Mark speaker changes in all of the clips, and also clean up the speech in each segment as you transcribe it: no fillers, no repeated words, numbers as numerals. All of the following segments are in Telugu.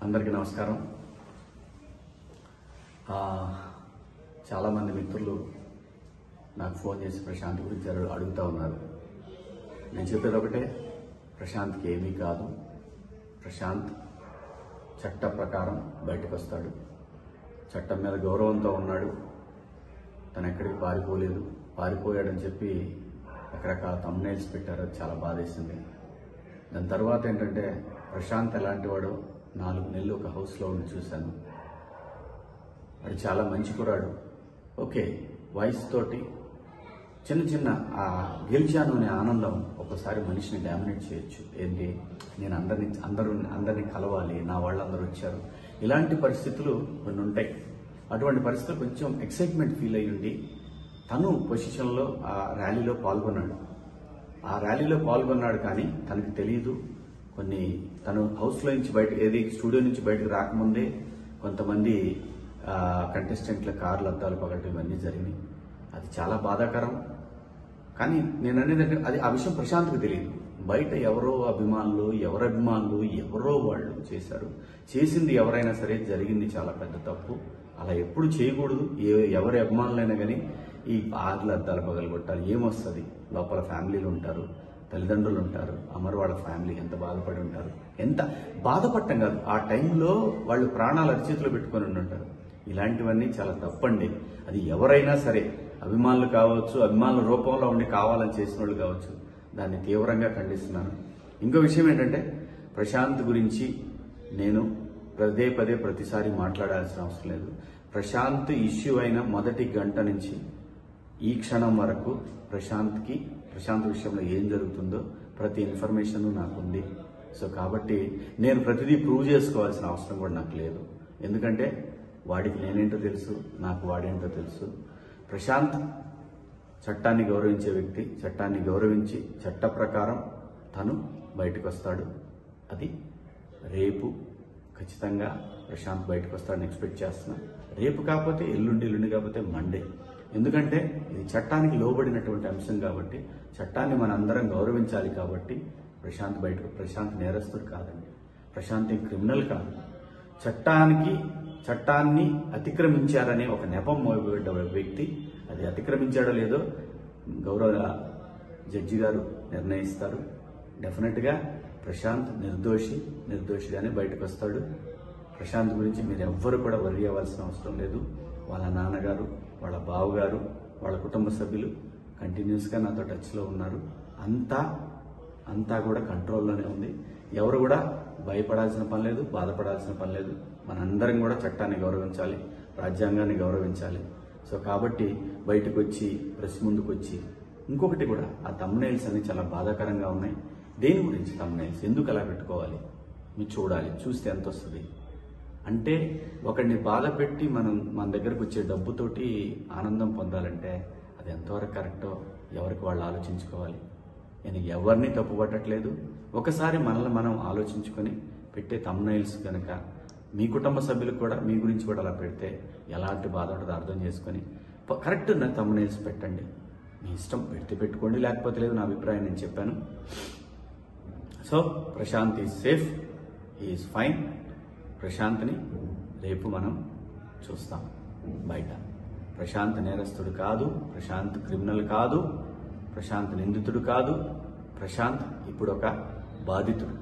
Speaker 1: అందరికీ నమస్కారం. చాలామంది మిత్రులు నాకు ఫోన్ చేసి ప్రశాంత్ గురించి అడుగుతూ ఉన్నారు. నేను చెప్పేది ఒకటే, ప్రశాంత్కి ఏమీ కాదు. ప్రశాంత్ చట్ట ప్రకారం బయటకు వస్తాడు. చట్టం మీద గౌరవంతో ఉన్నాడు. తను ఎక్కడికి పారిపోలేదు. పారిపోయాడని చెప్పి రకరకాల థంబ్నెయిల్స్ పెట్టారు. అది చాలా బాధేసింది. దాని తర్వాత ఏంటంటే, ప్రశాంత్ ఎలాంటి వాడు 4 నెలలు ఒక హౌస్లో ఉండి చూశాను. వాడు చాలా మంచి కురాడు. ఓకే, వాయిస్ తోటి చిన్న గెలిచాను అనే ఆనందం ఒకసారి మనిషిని డామినేట్ చేయొచ్చు. ఏంటి, నేను అందరినీ కలవాలి, నా వాళ్ళందరూ వచ్చారు, ఇలాంటి పరిస్థితులు కొన్ని ఉంటాయి. అటువంటి పరిస్థితులు కొంచెం ఎక్సైట్మెంట్ ఫీల్ అయ్యి ఉండి తను పొజిషన్లో ఆ ర్యాలీలో పాల్గొన్నాడు. కానీ తనకు తెలియదు, కొన్ని తను హౌస్లో నుంచి స్టూడియో నుంచి బయటకు రాకముందే కొంతమంది కంటెస్టెంట్ల కార్లు అద్దాలు పగలటం ఇవన్నీ జరిగినాయి. అది చాలా బాధాకరం. కానీ నేను అనేది అది ఆ విషయం ప్రశాంత్కి తెలియదు. బయట ఎవరో అభిమానులు ఎవరో వాళ్ళు చేశారు. చేసింది ఎవరైనా సరే జరిగింది చాలా పెద్ద తప్పు. అలా ఎప్పుడు చేయకూడదు. ఎవరి అభిమానులైనా కానీ ఈ కార్లు అద్దాలు పగలగొట్టాలి. ఏమొస్తుంది? లోపల ఫ్యామిలీలు ఉంటారు, తల్లిదండ్రులు ఉంటారు, అమర్ వాళ్ళ ఫ్యామిలీ ఎంత బాధపడి ఉంటారు. ఎంత బాధపడటం కాదు, ఆ టైంలో వాళ్ళు ప్రాణాలు అరిచేతిలో పెట్టుకొని ఉంటారు. ఇలాంటివన్నీ చాలా తప్పండి. అది ఎవరైనా సరే, అభిమానులు కావచ్చు, అభిమానుల రూపంలో ఉండి కావాలని చేసిన వాళ్ళు కావచ్చు, దాన్ని తీవ్రంగా ఖండిస్తున్నాను. ఇంకో విషయం ఏంటంటే, ప్రశాంత్ గురించి నేను పదే ప్రతిసారి మాట్లాడాల్సిన అవసరం లేదు. ప్రశాంత్ ఇష్యూ అయిన మొదటి గంట నుంచి ఈ క్షణం వరకు ప్రశాంత్ విషయంలో ఏం జరుగుతుందో ప్రతి ఇన్ఫర్మేషన్ నాకుంది. సో కాబట్టి నేను ప్రతిదీ ప్రూవ్ చేసుకోవాల్సిన అవసరం కూడా నాకు లేదు. ఎందుకంటే వాడికి నేనేంటో తెలుసు, నాకు వాడేంటో తెలుసు. ప్రశాంత్ చట్టాన్ని గౌరవించే వ్యక్తి. చట్టాన్ని గౌరవించి చట్ట ప్రకారం తను బయటకు వస్తాడు. అది రేపు ఖచ్చితంగా ప్రశాంత్ బయటకు వస్తాడని ఎక్స్పెక్ట్ చేస్తున్నా. రేపు కాకపోతే ఎల్లుండి కాకపోతే మండే. ఎందుకంటే ఇది చట్టానికి లోబడినటువంటి అంశం కాబట్టి, చట్టాన్ని మనందరం గౌరవించాలి కాబట్టి ప్రశాంత్ నేరస్తుడు కాదండి. ప్రశాంత్ క్రిమినల్ కాదు. చట్టాన్ని అతిక్రమించారనే ఒక నెపం మోయబడ్డ వ్యక్తి. అది అతిక్రమించాడో లేదో గౌరవ జడ్జి గారు నిర్ణయిస్తారు. డెఫినెట్గా ప్రశాంత్ నిర్దోషిగానే బయటకు వస్తాడు. ప్రశాంత్ గురించి మీరు ఎవ్వరు కూడా వర్రీ అవ్వాల్సిన అవసరం లేదు. వాళ్ళ నాన్నగారు, వాళ్ళ బావగారు, వాళ్ళ కుటుంబ సభ్యులు కంటిన్యూస్గా నాతో టచ్లో ఉన్నారు. అంతా కూడా కంట్రోల్లోనే ఉంది. ఎవరు కూడా భయపడాల్సిన పని లేదు, బాధపడాల్సిన పని లేదు. మనందరం కూడా చట్టాన్ని గౌరవించాలి, రాజ్యాంగాన్ని గౌరవించాలి. సో కాబట్టి బయటకు వచ్చి ప్రెస్ ముందుకు వచ్చి ఇంకొకటి కూడా, ఆ థంబ్నెయిల్స్ అన్ని చాలా బాధాకరంగా ఉన్నాయి. దేని గురించి థంబ్నెయిల్స్ ఎందుకు అలా పెట్టుకోవాలి? మీరు చూడాలి, చూస్తే ఎంత వస్తుంది అంటే, ఒకడిని బాధ పెట్టి మన దగ్గరకు వచ్చే డబ్బుతోటి ఆనందం పొందాలంటే అది ఎంతవరకు కరెక్టో ఎవరికి వాళ్ళు ఆలోచించుకోవాలి. నేను ఎవరిని తప్పు పట్టట్లేదు. ఒకసారి మనల్ని మనం ఆలోచించుకొని పెట్టే థంబ్నెయిల్స్ కనుక మీ కుటుంబ సభ్యులకు కూడా మీ గురించి కూడా అలా పెడితే ఎలాంటి బాధ ఉంటుందో అర్థం చేసుకొని కరెక్ట్ థంబ్నెయిల్స్ పెట్టండి. మీ ఇష్టం, పెడితే పెట్టుకోండి, లేకపోతే లేదు. నా అభిప్రాయం నేను చెప్పాను. So Prashant is safe, is fine. ప్రశాంత్ని రేపు మనం చూస్తాం బయట. ప్రశాంత్ నేరస్తుడు కాదు, ప్రశాంత్ క్రిమినల్ కాదు, ప్రశాంత్ నిందితుడు కాదు. ప్రశాంత్ ఇప్పుడు ఒక బాధితుడు.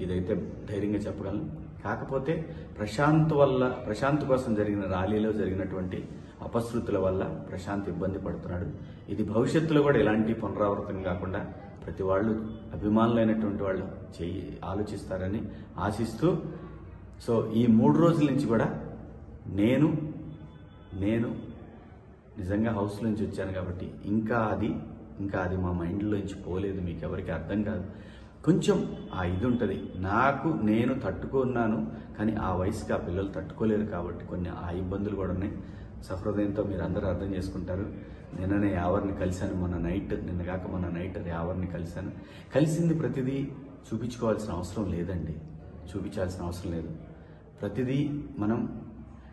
Speaker 1: ఇదైతే ధైర్యంగా చెప్పగలను. కాకపోతే ప్రశాంత్ కోసం జరిగిన ర్యాలీలో జరిగినటువంటి అపశృతుల వల్ల ప్రశాంత్ ఇబ్బంది పడుతున్నాడు. ఇది భవిష్యత్తులో కూడా ఎలాంటి పునరావృతం కాకుండా ప్రతి వాళ్ళు, అభిమానులైనటువంటి వాళ్ళు ఆలోచిస్తారని ఆశిస్తూ, సో ఈ 3 రోజుల నుంచి కూడా నేను నిజంగా హౌస్ నుంచి వచ్చాను కాబట్టి ఇంకా అది మా మైండ్లో నుంచి పోలేదు. మీకు ఎవరికి అర్థం కాదు. కొంచెం ఆ ఇది ఉంటుంది. నేను తట్టుకున్నాను, కానీ ఆ వయసుకి ఆ పిల్లలు తట్టుకోలేరు కాబట్టి కొన్ని ఆ ఇబ్బందులు కూడా ఉన్నాయి. సహృదయంతో మీరు అందరూ అర్థం చేసుకుంటారు. నిన్ననే యావర్ని కలిశాను. మొన్న నైట్ యావర్ని కలిశాను. కలిసింది ప్రతిదీ చూపించుకోవాల్సిన అవసరం లేదండి. చూపించాల్సిన అవసరం లేదు. ప్రతిదీ మనం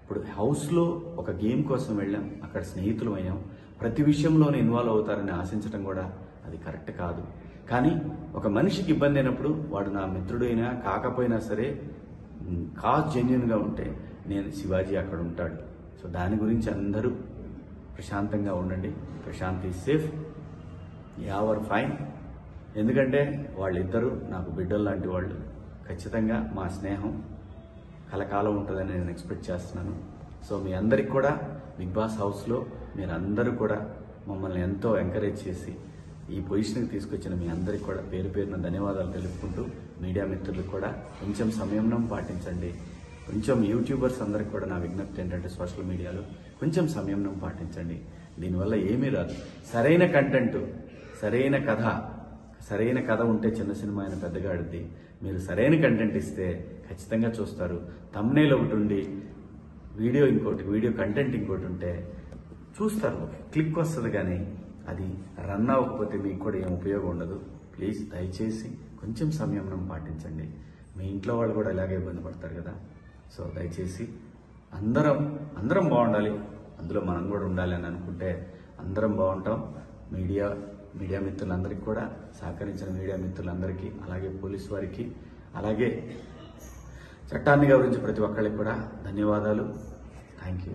Speaker 1: ఇప్పుడు హౌస్లో ఒక గేమ్ కోసం వెళ్ళాం, అక్కడ స్నేహితులు అయ్యాం. ప్రతి విషయంలోనే ఇన్వాల్వ్ అవుతారని ఆశించడం కూడా అది కరెక్ట్ కాదు. కానీ ఒక మనిషికి ఇబ్బంది అయినప్పుడు వాడు నా మిత్రుడైనా కాకపోయినా సరే కాజ్ జెన్యున్గా ఉంటే నేను శివాజీ అక్కడ ఉంటాడు. సో దాని గురించి అందరూ ప్రశాంతంగా ఉండండి. Prashant is safe, Yawar fine. ఎందుకంటే వాళ్ళిద్దరూ నాకు బిడ్డలు లాంటి వాళ్ళు. ఖచ్చితంగా మా స్నేహం కలకాలం ఉంటుందని నేను ఎక్స్పెక్ట్ చేస్తున్నాను. సో మీ అందరికి కూడా బిగ్ బాస్ హౌస్లో మీరందరూ కూడా మమ్మల్ని ఎంతో ఎంకరేజ్ చేసి ఈ పొజిషన్కి తీసుకొచ్చిన మీ అందరికి కూడా పేరు పేరున ధన్యవాదాలు తెలుపుకుంటూ, మీడియా మిత్రులకు కూడా కొంచెం సంయమనం పాటించండి. కొంచెం యూట్యూబర్స్ అందరికి కూడా నా విజ్ఞప్తి ఏంటంటే సోషల్ మీడియాలో కొంచెం సంయమనం పాటించండి. దీనివల్ల ఏమీ రాదు. సరైన కంటెంట్, సరైన కథ ఉంటే చిన్న సినిమా అయిన పెద్దగా ఆడుద్ది. మీరు సరైన కంటెంట్ ఇస్తే ఖచ్చితంగా చూస్తారు. థంబ్నెయిల్ ఒకటి ఉండి వీడియో కంటెంట్ ఇంకోటి ఉంటే చూస్తారు, క్లిక్ వస్తుంది. కానీ అది రన్ అవ్వకపోతే మీకు కూడా ఏం ఉపయోగం ఉండదు. ప్లీజ్ దయచేసి కొంచెం సంయమనం పాటించండి. మీ ఇంట్లో వాళ్ళు కూడా ఇలాగే ఇబ్బంది పడతారు కదా. సో దయచేసి అందరం బాగుండాలి, అందులో మనం కూడా ఉండాలి అని అనుకుంటే అందరం బాగుంటాం. మీడియా మిత్రులందరికీ కూడా సహకరించిన మీడియా మిత్రులందరికీ, అలాగే పోలీసు వారికి, అలాగే చట్టాన్ని గౌరవించే ప్రతి ఒక్కరికి కూడా ధన్యవాదాలు. Thank you.